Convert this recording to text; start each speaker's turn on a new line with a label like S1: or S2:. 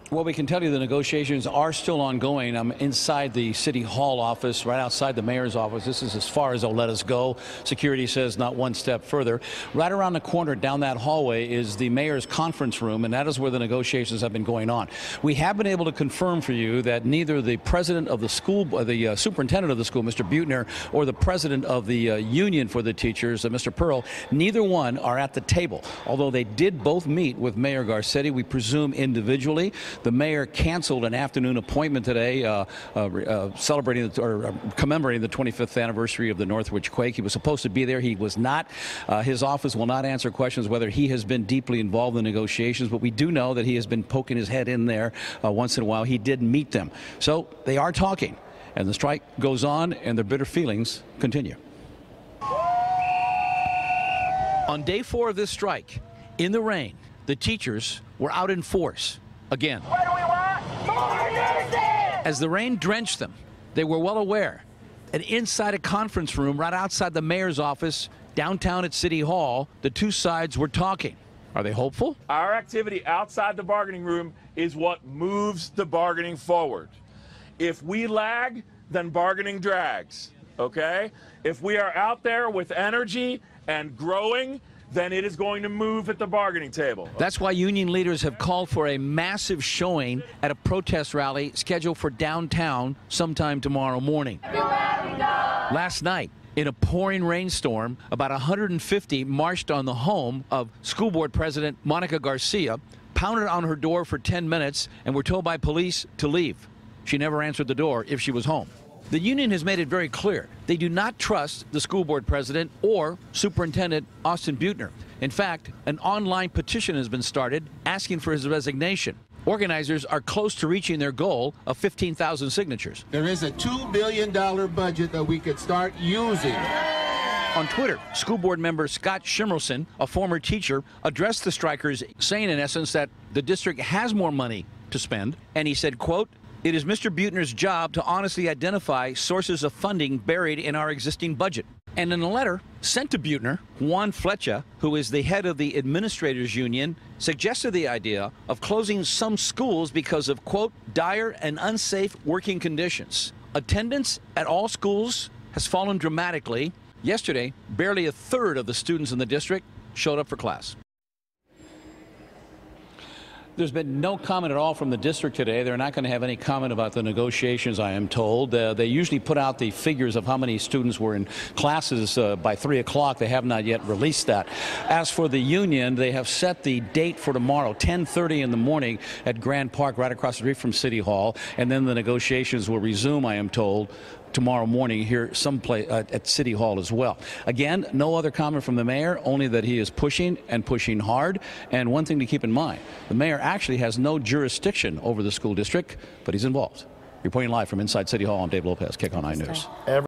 S1: Well, we can tell you the negotiations are still ongoing. I'm inside the City Hall office, right outside the mayor's office. This is as far as they'll let us go. Security says not one step further. Right around the corner down that hallway is the mayor's conference room, and that is where the negotiations have been going on. We have been able to confirm for you that neither the president of the school, the superintendent of the school, Mr. Buettner, or the president of the union for the teachers, Mr. Pearl, neither one are at the table. Although they did both meet with Mayor Garcetti, we presume individually. The mayor canceled an afternoon appointment today celebrating or commemorating the 25th anniversary of the Northridge quake. He was supposed to be there. He was not. His office will not answer questions whether he has been deeply involved in negotiations, but we do know that he has been poking his head in there once in a while. He did meet them. So they are talking, and the strike goes on, and their bitter feelings continue. On day 4 of this strike, in the rain, the teachers were out in force again.
S2: What do we want? More nursing!
S1: As the rain drenched them, they were well aware that inside a conference room right outside the mayor's office downtown at City Hall, the two sides were talking. Are they hopeful?
S3: Our activity outside the bargaining room is what moves the bargaining forward. If we lag, then bargaining drags, okay? If we are out there with energy and growing, then it is going to move at the bargaining table.
S1: That's why union leaders have called for a massive showing at a protest rally scheduled for downtown sometime tomorrow morning. Last night, in a pouring rainstorm, about 150 marched on the home of school board president Monica Garcia, pounded on her door for 10 minutes, and were told by police to leave. She never answered the door if she was home. The union has made it very clear they do not trust the school board president or Superintendent Austin Buettner. In fact, an online petition has been started asking for his resignation. Organizers are close to reaching their goal of 15,000 signatures.
S4: There is a $2 billion budget that we could start using.
S1: On Twitter, school board member Scott Shimerson, a former teacher, addressed the strikers, saying in essence that the district has more money to spend. And he said, quote, "It is Mr. Buettner's job to honestly identify sources of funding buried in our existing budget." And in a letter sent to Buettner, Juan Flecha, who is the head of the administrators union, suggested the idea of closing some schools because of, quote, "dire and unsafe working conditions." Attendance at all schools has fallen dramatically. Yesterday, barely a third of the students in the district showed up for class. There's been no comment at all from the district today. They're not going to have any comment about the negotiations, I am told. They usually put out the figures of how many students were in classes by 3 o'clock. They have not yet released that. As for the union, they have set the date for tomorrow, 10:30 in the morning at Grand Park, right across the street from City Hall. And then the negotiations will resume, I am told, tomorrow morning here someplace at City Hall as well. Again, no other comment from the mayor, only that he is pushing and pushing hard. And one thing to keep in mind, the mayor actually has no jurisdiction over the school district, but he's involved. Reporting live from inside City Hall, I'm Dave Lopez, KCAL 9 News.